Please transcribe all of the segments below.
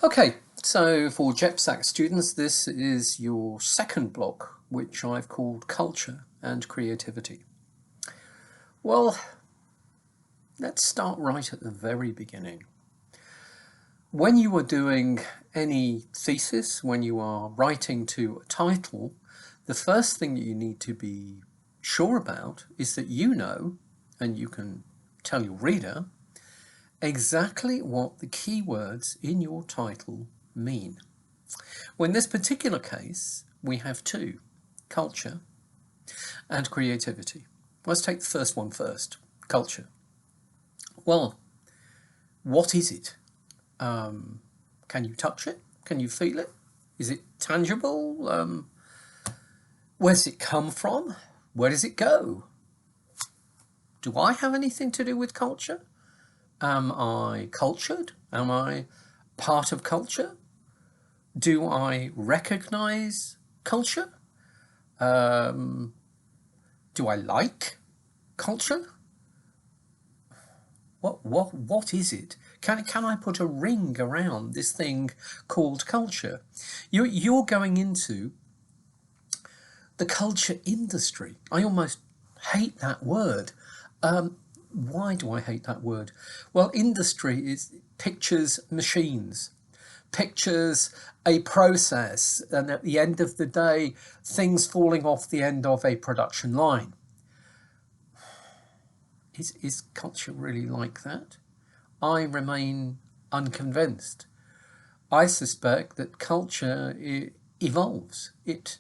Okay, so for GEPSAC students, this is your second block, which I've called Culture and Creativity. Well, let's start right at the very beginning. When you are doing any thesis, when you are writing to a title, the first thing that you need to be sure about is that you know, and you can tell your reader, exactly what the keywords in your title mean. Well, in this particular case, we have two, culture and creativity. Let's take the first one first, culture. Well, what is it? Can you touch it? Can you feel it? Is it tangible? Where does it come from? Where does it go? Do I have anything to do with culture? Am I cultured? Am I part of culture? Do I recognize culture? Do I like culture? What is it? Can I put a ring around this thing called culture? You're going into the culture industry. I almost hate that word. Why do I hate that word? Well, industry pictures machines, pictures a process, and at the end of the day, things falling off the end of a production line. Is culture really like that? I remain unconvinced. I suspect that culture evolves, it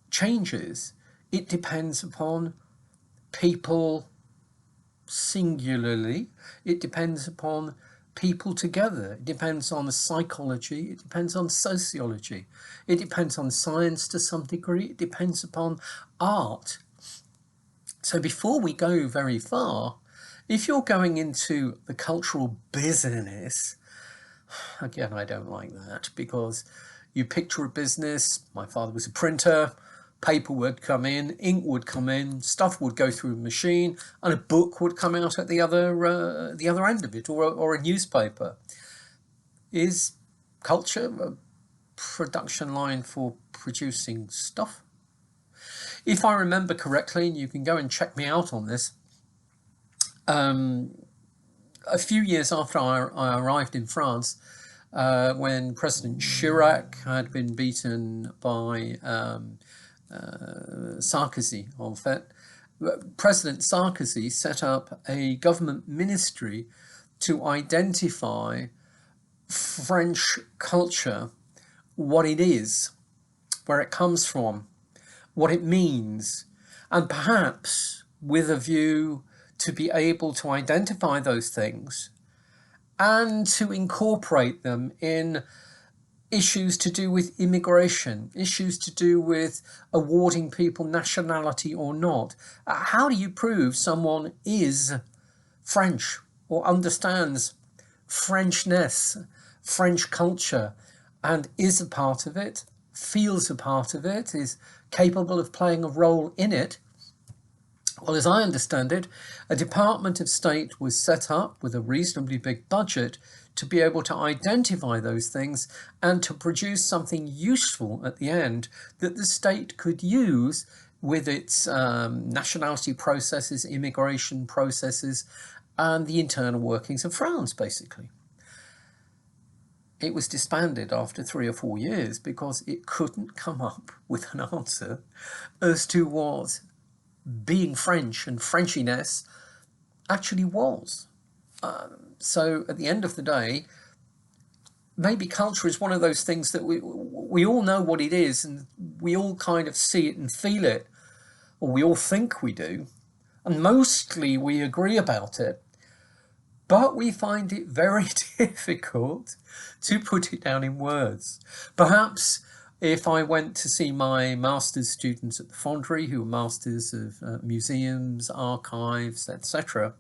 changes, it depends upon people singularly, it depends upon people together, it depends on psychology, it depends on sociology, it depends on science to some degree, it depends upon art. So before we go very far, if you're going into the cultural business, again, I don't like that, because you picture a business, my father was a printer, paper would come in, ink would come in, stuff would go through a machine, and a book would come out at the other end of it, or a newspaper. Is culture a production line for producing stuff? If I remember correctly, and you can go and check me out on this, a few years after I arrived in France, when President Chirac had been beaten by Sarkozy, en fait, President Sarkozy set up a government ministry to identify French culture, what it is, where it comes from, what it means, and perhaps with a view to be able to identify those things and to incorporate them in issues to do with immigration, issues to do with awarding people nationality or not. How do you prove someone is French or understands Frenchness, French culture, and is a part of it, feels a part of it, is capable of playing a role in it? Well, as I understand it, a Department of State was set up with a reasonably big budget to be able to identify those things and to produce something useful at the end that the state could use with its nationality processes, immigration processes, and the internal workings of France, basically. It was disbanded after 3 or 4 years because it couldn't come up with an answer as to what being French and Frenchiness actually was. So at the end of the day, maybe culture is one of those things that we all know what it is, and we all kind of see it and feel it, or we all think we do, and mostly we agree about it, but we find it very difficult to put it down in words. Perhaps if I went to see my master's students at the Fonderie, who are masters of museums, archives, etc.,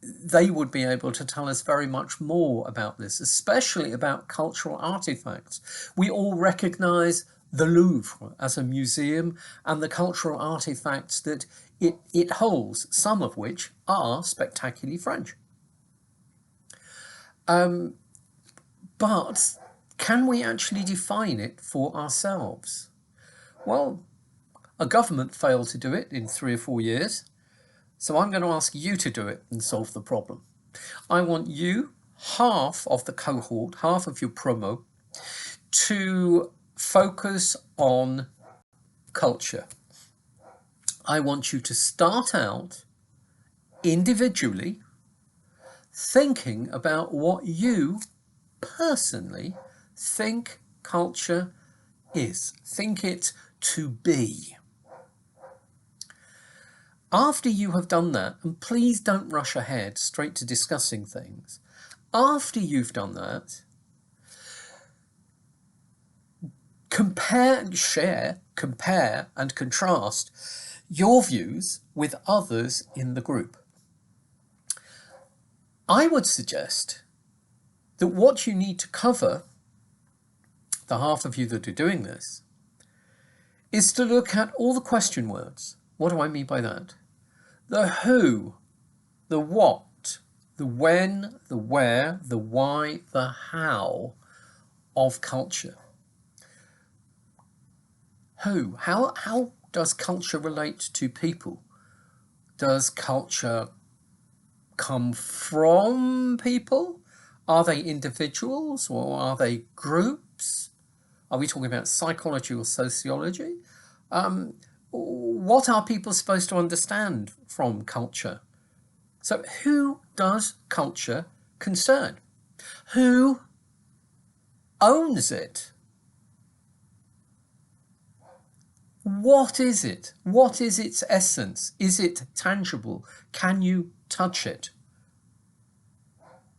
they would be able to tell us very much more about this, especially about cultural artifacts. We all recognise the Louvre as a museum and the cultural artifacts that it holds, some of which are spectacularly French. But can we actually define it for ourselves? Well, a government failed to do it in 3 or 4 years, so I'm going to ask you to do it and solve the problem. I want you, half of the cohort, half of your promo, to focus on culture. I want you to start out individually thinking about what you personally think culture is. Think it to be. After you have done that, and please don't rush ahead straight to discussing things, after you've done that, compare and share, compare and contrast your views with others in the group. I would suggest that what you need to cover, the half of you that are doing this, is to look at all the question words. What do I mean by that? The who, the what, the when, the where, the why, the how of culture. Who? How does culture relate to people? Does culture come from people? Are they individuals or are they groups? Are we talking about psychology or sociology? What are people supposed to understand from culture? So who does culture concern? Who owns it? What is it? What is its essence? Is it tangible? Can you touch it?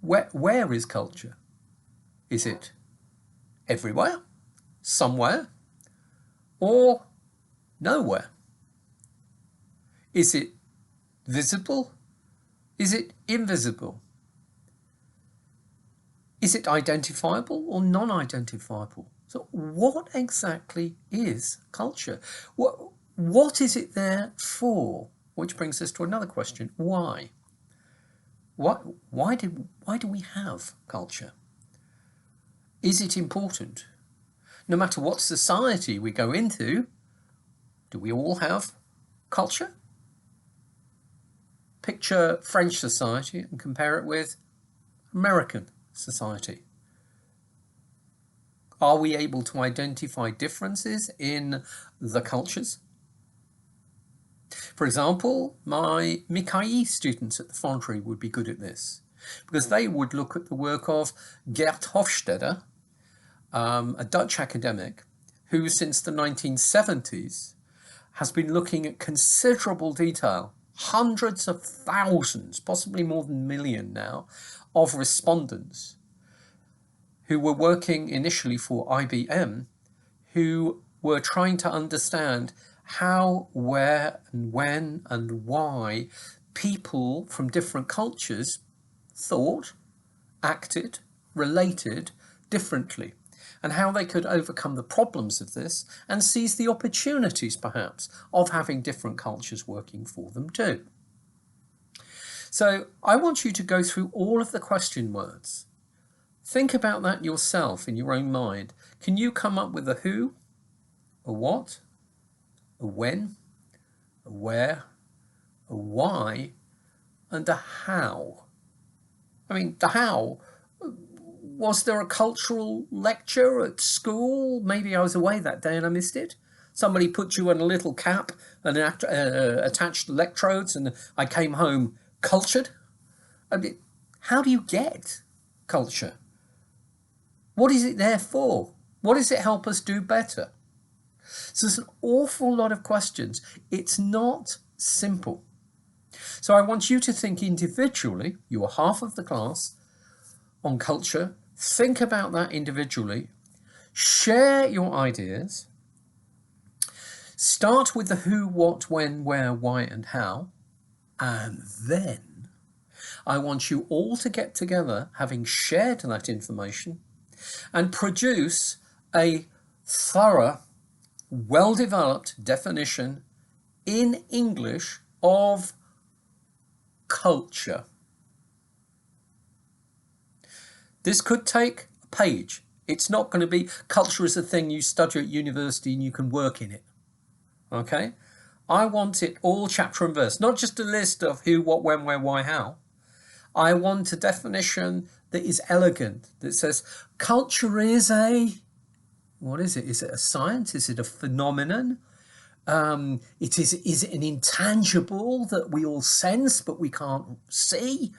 Where is culture? Is it everywhere? Somewhere? Or nowhere? Is it visible? Is it invisible? Is it identifiable or non-identifiable? So what exactly is culture? What is it there for? Which brings us to another question. Why? Why do we have culture? Is it important? No matter what society we go into, do we all have culture? Picture French society and compare it with American society. Are we able to identify differences in the cultures? For example, my Mikaï students at the Foundry would be good at this, because they would look at the work of Gert Hofstede, a Dutch academic who since the 1970s has been looking at considerable detail, hundreds of thousands, possibly more than a million now, of respondents who were working initially for IBM, who were trying to understand how, where, and when, and why people from different cultures thought, acted, related differently, and how they could overcome the problems of this and seize the opportunities, perhaps, of having different cultures working for them too. So I want you to go through all of the question words. Think about that yourself in your own mind. Can you come up with a who, a what, a when, a where, a why, and a how? I mean, the how. Was there a cultural lecture at school? Maybe I was away that day and I missed it. Somebody put you in a little cap and attached electrodes and I came home cultured. I mean, how do you get culture? What is it there for? What does it help us do better? So there's an awful lot of questions. It's not simple. So I want you to think individually, you are half of the class, on culture. Think about that individually. Share your ideas. Start with the who, what, when, where, why, and how. And then I want you all to get together, having shared that information, and produce a thorough, well-developed definition in English of culture. This could take a page. It's not going to be culture is a thing you study at university and you can work in it. Okay? I want it all chapter and verse, not just a list of who, what, when, where, why, how. I want a definition that is elegant, that says culture is a, what is it? Is it a science? Is it a phenomenon? Is it an intangible that we all sense but we can't see,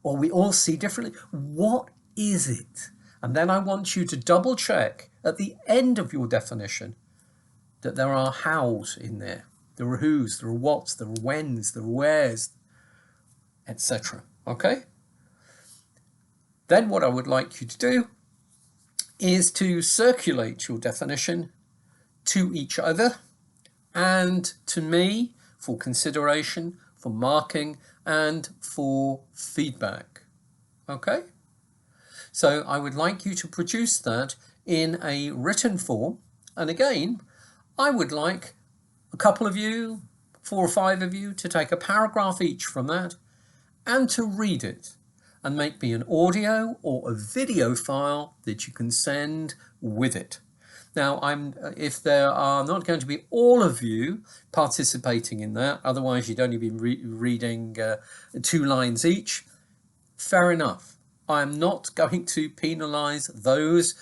or we all see differently? What is it? And then I want you to double check at the end of your definition that there are hows in there. There are whos, there are whats, there are whens, there are wheres, etc. Okay? Then what I would like you to do is to circulate your definition to each other and to me for consideration, for marking, and for feedback. Okay? So I would like you to produce that in a written form. And again, I would like a couple of you, 4 or 5 of you, to take a paragraph each from that and to read it and make me an audio or a video file that you can send with it. Now, if there are not going to be all of you participating in that, otherwise you'd only be reading 2 lines each, fair enough. I'm not going to penalise those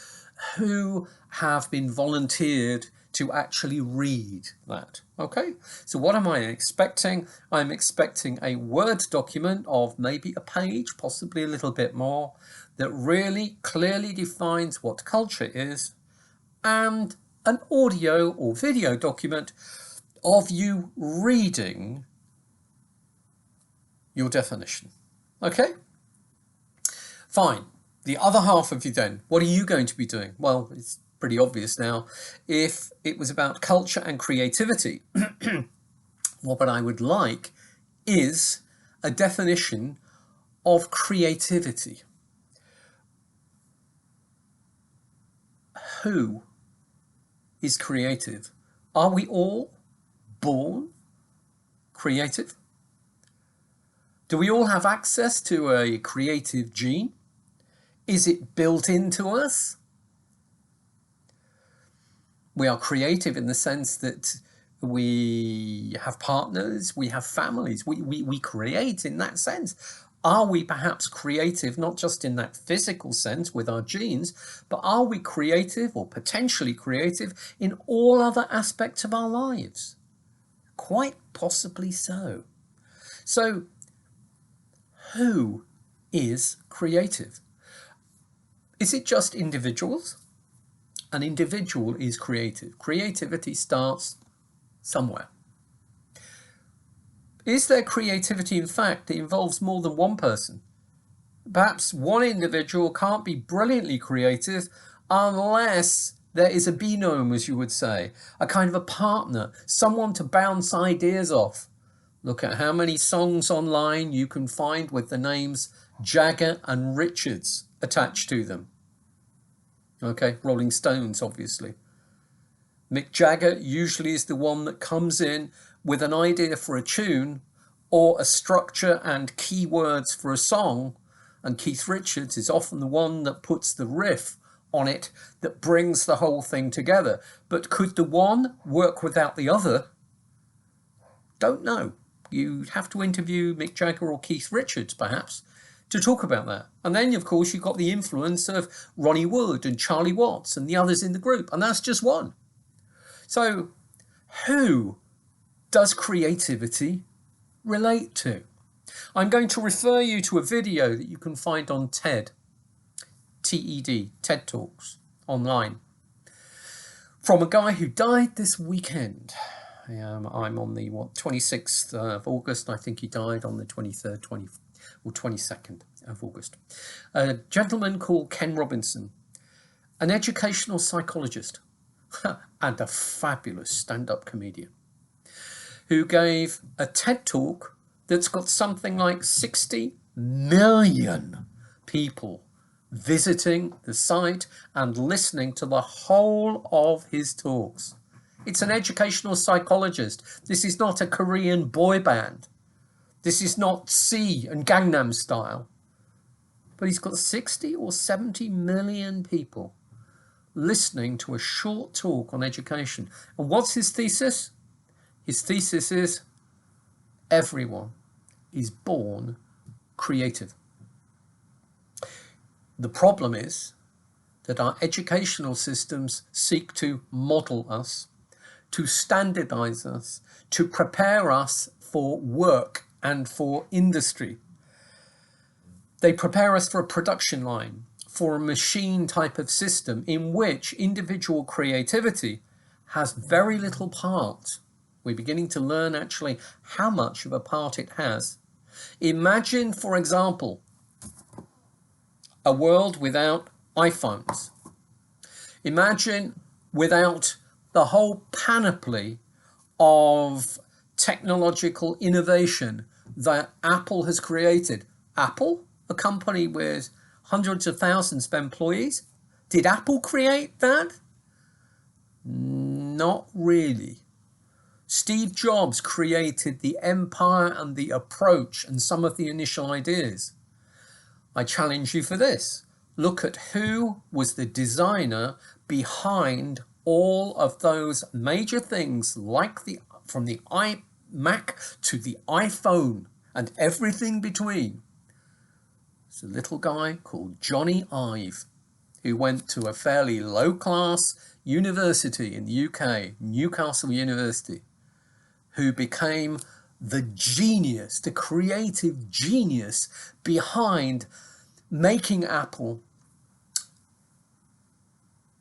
who have been volunteered to actually read that. Okay, so what am I expecting? I'm expecting a Word document of maybe a page, possibly a little bit more, that really clearly defines what culture is, and an audio or video document of you reading your definition. Okay? Fine. The other half of you then, what are you going to be doing? Well, it's pretty obvious now. If it was about culture and creativity, what I would like is a definition of creativity. Who is creative? Are we all born creative? Do we all have access to a creative gene? Is it built into us? We are creative in the sense that we have partners, we have families, we create in that sense. Are we perhaps creative, not just in that physical sense with our genes, but are we creative or potentially creative in all other aspects of our lives? Quite possibly so. So, who is creative? Is it just individuals? An individual is creative. Creativity starts somewhere. Is there creativity, in fact, that involves more than one person? Perhaps one individual can't be brilliantly creative unless there is a binôme, as you would say, a kind of a partner, someone to bounce ideas off. Look at how many songs online you can find with the names Jagger and Richards attached to them. Okay, Rolling Stones, obviously. Mick Jagger usually is the one that comes in with an idea for a tune or a structure and keywords for a song, and Keith Richards is often the one that puts the riff on it that brings the whole thing together. But could the one work without the other? Don't know. You'd have to interview Mick Jagger or Keith Richards, perhaps, to talk about that. And then, of course, you've got the influence of Ronnie Wood and Charlie Watts and the others in the group, and that's just one. So, who does creativity relate to? I'm going to refer you to a video that you can find on TED, TED, TED Talks, online, from a guy who died this weekend. I'm on the 26th of August. I think he died on the 23rd, 20th, or 22nd of August. A gentleman called Ken Robinson, an educational psychologist and a fabulous stand-up comedian, who gave a TED Talk that's got something like 60 million people visiting the site and listening to the whole of his talks. It's an educational psychologist. This is not a Korean boy band. This is not C and Gangnam Style. but he's got 60 or 70 million people listening to a short talk on education. And what's his thesis? His thesis is everyone is born creative. The problem is that our educational systems seek to model us, to standardize us, to prepare us for work and for industry. They prepare us for a production line, for a machine type of system in which individual creativity has very little part. We're beginning to learn actually how much of a part it has. Imagine, for example, a world without iPhones. Imagine without the whole panoply of technological innovation that Apple has created. Apple, a company with hundreds of thousands of employees, did Apple create that? Not really. Steve Jobs created the empire and the approach and some of the initial ideas. I challenge you for this. Look at who was the designer behind all of those major things, like from the iMac to the iPhone and everything between. It's a little guy called Johnny Ive, who went to a fairly low-class university in the UK, Newcastle University, who became the genius, the creative genius behind making Apple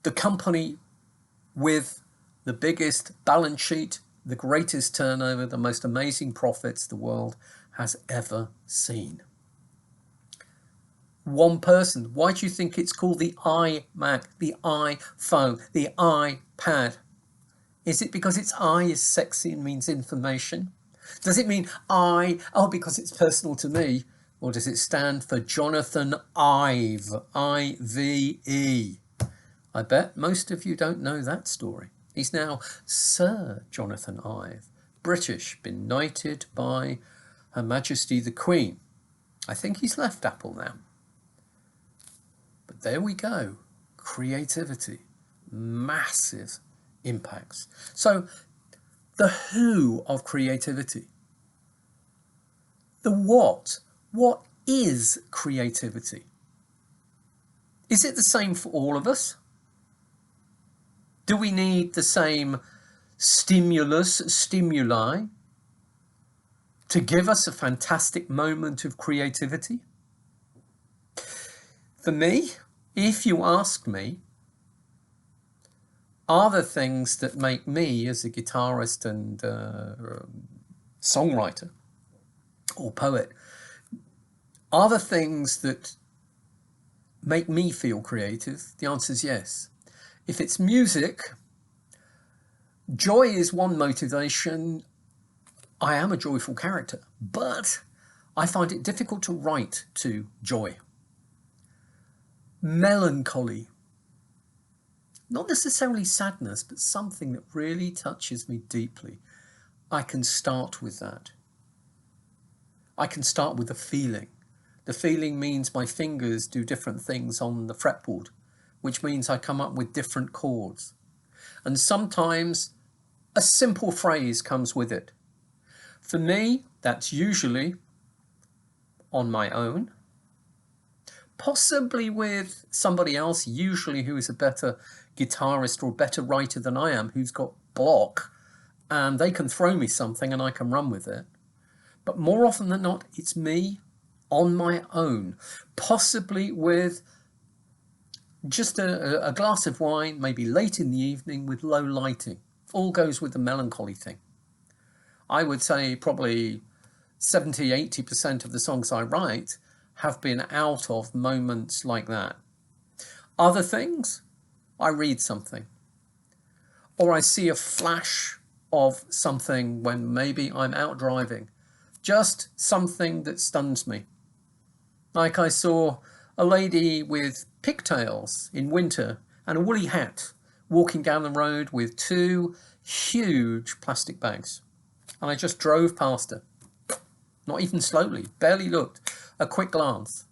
the company with the biggest balance sheet, the greatest turnover, the most amazing profits the world has ever seen. One person. Why do you think it's called the iMac, the iPhone, the iPad? Is it because its I is sexy and means information? Does it mean because it's personal to me? Or does it stand for Jonathan Ive, I-V-E? I bet most of you don't know that story. He's now Sir Jonathan Ive, British, been knighted by Her Majesty the Queen. I think he's left Apple now. But there we go. Creativity. Massive impacts. So the who of creativity. The what. What is creativity? Is it the same for all of us? Do we need the same stimuli to give us a fantastic moment of creativity? For me, if you ask me, are the things that make me as a guitarist and songwriter or poet, are the things that make me feel creative? The answer is yes. If it's music, joy is one motivation. I am a joyful character, but I find it difficult to write to joy. Melancholy, not necessarily sadness, but something that really touches me deeply. I can start with that. I can start with a feeling. The feeling means my fingers do different things on the fretboard, which means I come up with different chords. And sometimes a simple phrase comes with it. For me, that's usually on my own, possibly with somebody else, usually who is a better guitarist or better writer than I am, who's got block, and they can throw me something and I can run with it. But more often than not, it's me on my own, possibly with just a glass of wine, maybe late in the evening with low lighting. All goes with the melancholy thing. I would say probably 70-80% of the songs I write have been out of moments like that. Other things, I read something, or I see a flash of something when maybe I'm out driving, just something that stuns me. Like I saw a lady with pigtails in winter and a woolly hat walking down the road with 2 huge plastic bags. And I just drove past her, not even slowly, barely looked, a quick glance.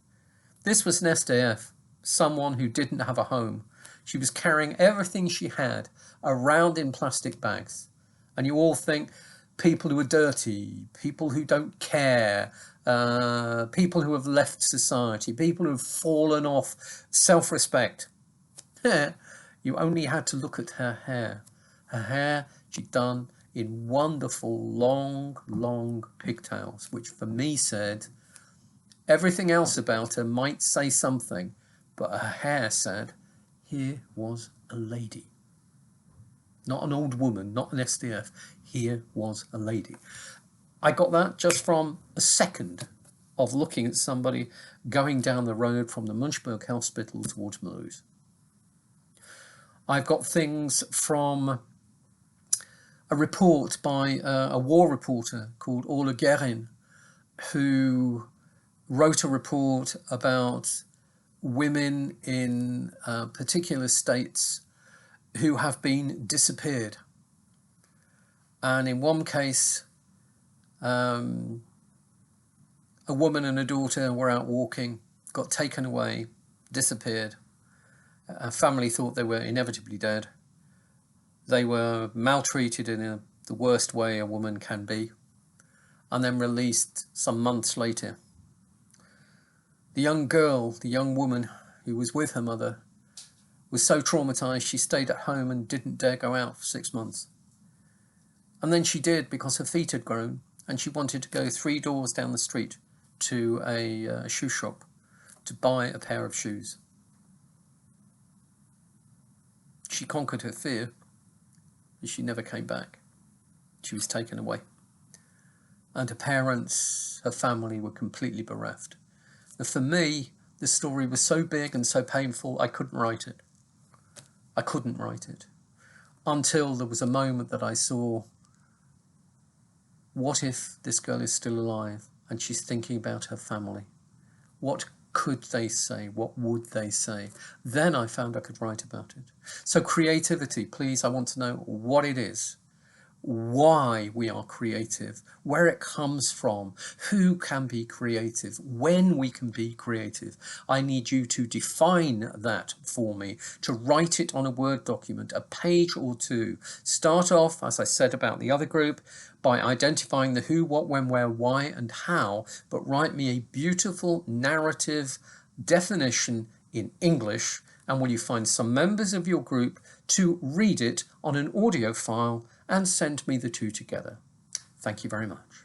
This was an SDF, someone who didn't have a home. She was carrying everything she had around in plastic bags. And you all think people who are dirty, people who don't care, people who have left society, people who have fallen off self-respect. You only had to look at her hair. Her hair she'd done in wonderful long, long pigtails, which for me said everything else about her might say something, but her hair said, here was a lady. Not an old woman, not an SDF. Here was a lady. I got that just from a second of looking at somebody going down the road from the Munchberg Hospital towards Mulhouse. I've got things from a report by a war reporter called Orla Guerin, who wrote a report about women in particular states who have been disappeared. And in one case, a woman and a daughter were out walking, got taken away, disappeared. Her family thought they were inevitably dead. They were maltreated in the worst way a woman can be, and then released some months later. The young girl, the young woman who was with her mother, was so traumatized she stayed at home and didn't dare go out for 6 months. And then she did, because her feet had grown and she wanted to go 3 doors down the street to a shoe shop to buy a pair of shoes. She conquered her fear, but she never came back. She was taken away. And her parents, her family were completely bereft. Now, for me, the story was so big and so painful, I couldn't write it. I couldn't write it. Until there was a moment that I saw, what if this girl is still alive and she's thinking about her family? What could they say? What would they say? Then I found I could write about it. So creativity, please, I want to know what it is, why we are creative, where it comes from, who can be creative, when we can be creative. I need you to define that for me, to write it on a Word document, a page or two. Start off, as I said about the other group, by identifying the who, what, when, where, why, and how, but write me a beautiful narrative definition in English, and will you find some members of your group to read it on an audio file and send me the two together. Thank you very much.